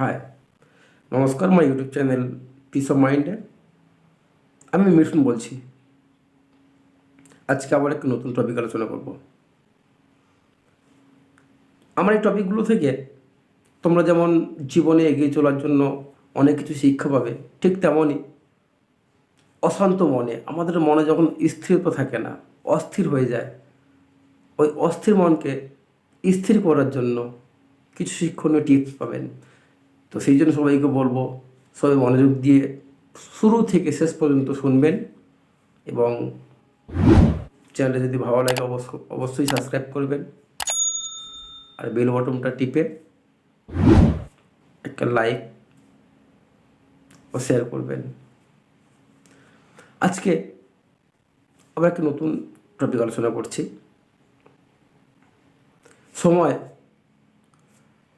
High, নমস্কার। My YouTube channel piece of মাইন্ডে আমি মিঠুন বলছি। আজকে আবার একটি নতুন টপিক আলোচনা করব। আমার এই টপিকগুলো থেকে তোমরা যেমন জীবনে এগিয়ে চলার জন্য অনেক কিছু শিক্ষা পাবে, ঠিক তেমনই অশান্ত মনে, আমাদের মনে যখন স্থিরতা থাকে না, অস্থির হয়ে যায়, ওই অস্থির মনকে স্থির করার জন্য কিছু শিক্ষণীয় টিপস পাবেন। তো সেই জন্য সবাইকে বলবো, সবাই মনোযোগ দিয়ে শুরু থেকে শেষ পর্যন্ত শুনবেন এবং চ্যানেলটা যদি ভালো লাগে অবশ্যই সাবস্ক্রাইব করবেন আর বেল বটনটা টিপে একটা লাইক ও শেয়ার করবেন। আজকে আবার একটা নতুন টপিক আলোচনা করছি। সময়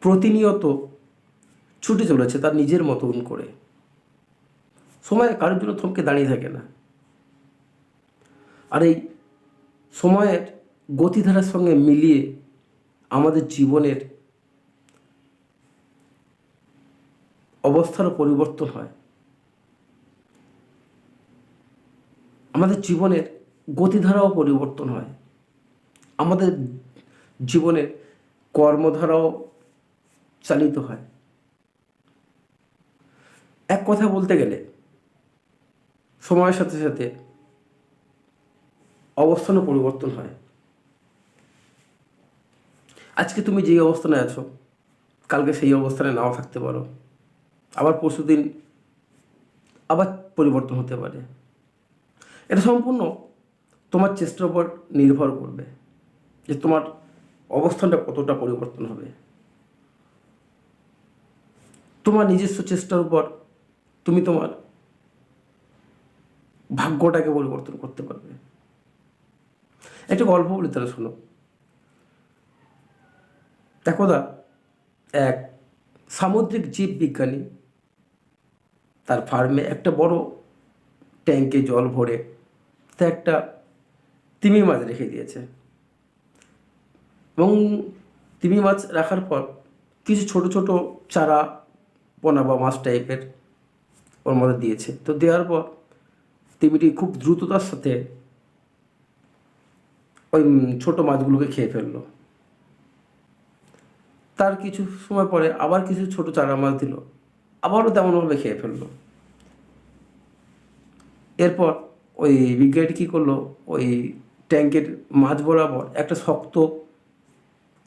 প্রতিনিয়ত ছুটে চলেছে তার নিজের মতন করে। সময় কারোর জন্য থমকে দাঁড়িয়ে থাকে না। আর এই সময়ের গতিধারার সঙ্গে মিলিয়ে আমাদের জীবনের অবস্থারও পরিবর্তন হয়। আমাদের জীবনের গতিধারাও পরিবর্তন হয়। আমাদের জীবনের কর্মধারাও চালিত হয়। এক কথা বলতে গেলে সময়ের সাথে সাথে অবস্থানও পরিবর্তন হয়। আজকে তুমি যেই অবস্থানে আছো, কালকে সেই অবস্থানে নাও থাকতে পারো। আবার পরশুদিন আবার পরিবর্তন হতে পারে। এটা সম্পূর্ণ তোমার চেষ্টার উপর নির্ভর করবে যে তোমার অবস্থানটা কতটা পরিবর্তন হবে। তোমার নিজস্ব চেষ্টার উপর তুমি তোমার ভাগ্যটাকে পরিবর্তন করতে পারবে। একটা গল্প বলি, তাহলে শোনো। একদা এক সামুদ্রিক জীব বিজ্ঞানী তার ফার্মে একটা বড় ট্যাঙ্কে জল ভরে তা একটা তিমি মাছ রেখে দিয়েছে এবং তিমি মাছ রাখার পর কিছু ছোট ছোট চারা পোনা বা মাছ টাইপের ওর মধ্যে দিয়েছে। তো দেওয়ার পর তিমিটি খুব দ্রুততার সাথে ওই ছোট মাছগুলোকে খেয়ে ফেললো। তার কিছু সময় পরে আবার কিছু ছোট চারা মাছ দিল, আবারও তেমনভাবে খেয়ে ফেললো। এরপর ওই বিজ্ঞানীটি কী করলো, ওই ট্যাঙ্কের মাঝ বরাবর একটা শক্ত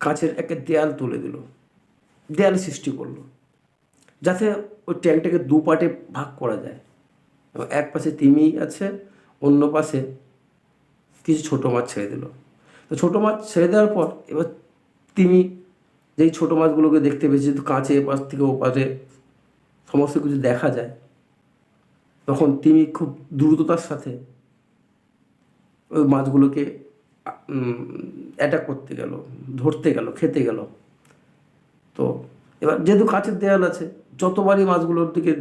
কাঁচের একটা দেয়াল তুলে দিল, দেয়াল সৃষ্টি করলো, যাতে ওই ট্যাঙ্কটাকে দু পার্টে ভাগ করা যায়। এবং এক পাশে তিমি আছে, অন্য পাশে কিছু ছোটো মাছ ছেড়ে দিল। তো ছোটো মাছ ছেড়ে দেওয়ার পর এবার তিমি যেই ছোটো মাছগুলোকে দেখতে পেয়েছে, যেহেতু কাঁচে এপাশ থেকে ওপাশে সমস্ত কিছু দেখা যায়, তখন তিমি খুব দ্রুততার সাথে ওই মাছগুলোকে অ্যাটাক করতে গেল, ধরতে গেল, খেতে গেল। তো এবার যেহেতু কাঁচের দেয়াল আছে, যতবারই মাছগুলোর দিকে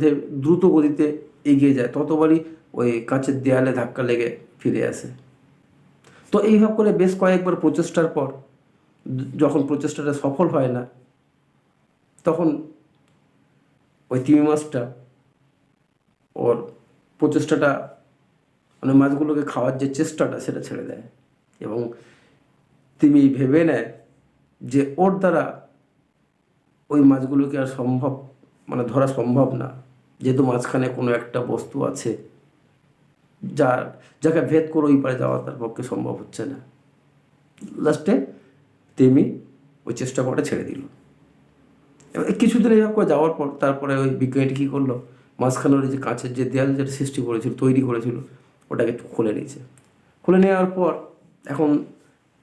দ্রুত গতিতে এগিয়ে যায়, ততবারই ওই কাঁচের দেয়ালে ধাক্কা লেগে ফিরে আসে। তো এইভাবে করে বেশ কয়েকবার প্রচেষ্টার পর যখন প্রচেষ্টাটা সফল হয় না, তখন ওই তিমি মাছটা ওর প্রচেষ্টাটা মানে মাছগুলোকে খাওয়ার যে চেষ্টাটা সেটা ছেড়ে দেয় এবং তিমি ভেবে নেয় যে ওর দ্বারা ওই মাছগুলোকে আর ধরা সম্ভব না, যেহেতু মাঝখানে কোনো একটা বস্তু আছে যাকে ভেদ করে ওই পারে যাওয়া তার পক্ষে সম্ভব হচ্ছে না। লাস্টে তিমি ওই চেষ্টা করাটা ছেড়ে দিল। এবার কিছুদিন এইভাবে করে যাওয়ার পর তারপরে ওই বিজ্ঞানীটি কী করলো, মাঝখানের যে কাঁচের যে দেয়াল যেটা সৃষ্টি করেছিল, তৈরি করেছিল, ওটাকে একটু খুলে নিয়েছে। খুলে নেওয়ার পর এখন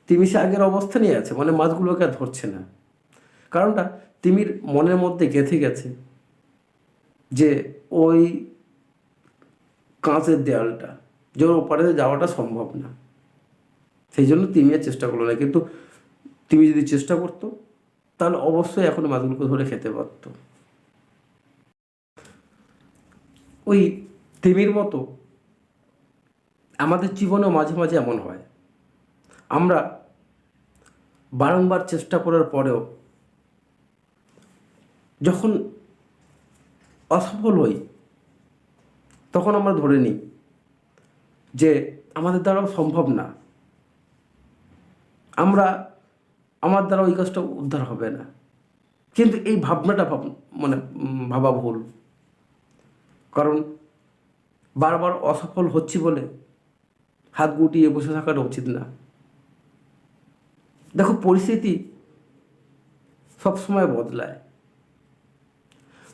তিমি সে আগের অবস্থানেই আছে, মানে মাছগুলোকে আর ধরছে না। কারণটা তিমির মনের মধ্যে গেঁথে গেছে যে ওই কাঁচের দেয়ালটা যে ওর ওপারে যাওয়াটা সম্ভব না। সেই জন্য তিমি আর চেষ্টা করলো না। কিন্তু তিমি যদি চেষ্টা করতো তাহলে অবশ্যই এখন মাছগুলোকে ধরে খেতে পারত। ওই তিমির মতো আমাদের জীবনেও মাঝে মাঝে এমন হয়, আমরা বারংবার চেষ্টা করার পরেও যখন অসফল হই, তখন আমরা ধরে নিই যে আমাদের দ্বারাও সম্ভব না, আমার দ্বারা ওই কাজটা উদ্ধার হবে না। কিন্তু এই ভাবনাটা ভাবা ভুল। কারণ বারবার অসফল হচ্ছি বলে হাত গুটিয়ে বসে থাকাটা উচিত না। দেখো, পরিস্থিতি সবসময় বদলায়।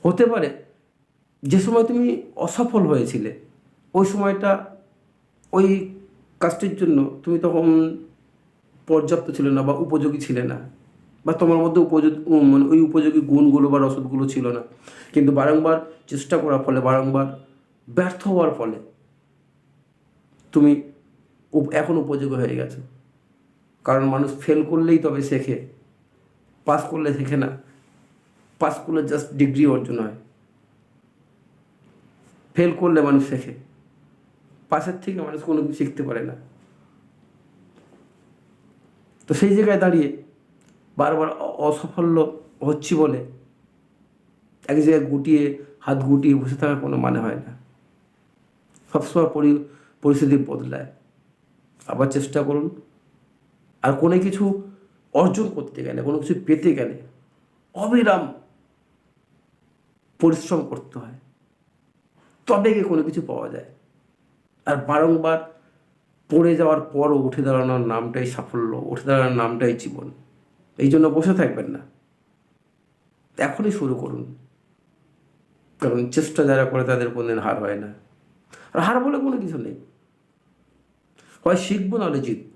হতে পারে যে সময় তুমি অসফল হয়েছিলে ওই সময়টা, ওই কাজটির জন্য তুমি তখন পর্যাপ্ত ছিল না বা উপযোগী ছিলে না, বা তোমার মধ্যে ওই উপযোগী গুণগুলো বা রসদগুলো ছিল না। কিন্তু বারংবার চেষ্টা করার ফলে, বারংবার ব্যর্থ হওয়ার ফলে তুমি এখন উপযোগী হয়ে গেছো। কারণ মানুষ ফেল করলেই তবে শেখে, পাস করলে শেখে না। পাস করলে জাস্ট ডিগ্রি অর্জন হয়, ফেল করলে মানুষ শেখে। পাসের থেকে মানুষ কোনো কিছু শিখতে পারে না। তো সেই জায়গায় দাঁড়িয়ে বারবার অসাফল্য হচ্ছি বলে এক জায়গায় হাত গুটিয়ে বসে থাকার কোনো মানে হয় না। সবসময় পরিস্থিতি বদলায়, আবার চেষ্টা করুন। আর কোনো কিছু অর্জন করতে গেলে, কোনো কিছু পেতে গেলে অবিরাম পরিশ্রম করতে হয়, তবে গিয়ে কোনো কিছু পাওয়া যায়। আর বারংবার পড়ে যাওয়ার পরও উঠে দাঁড়ানোর নামটাই সাফল্য, উঠে দাঁড়ানোর নামটাই জীবন। এই জন্য বসে থাকবেন না, এখনই শুরু করুন। কারণ চেষ্টা যারা করে তাদের কোনোদিন হার হয় না। আর হার বলে কোনো কিছু নেই, হয় শিখবো নাহলে জিতবো।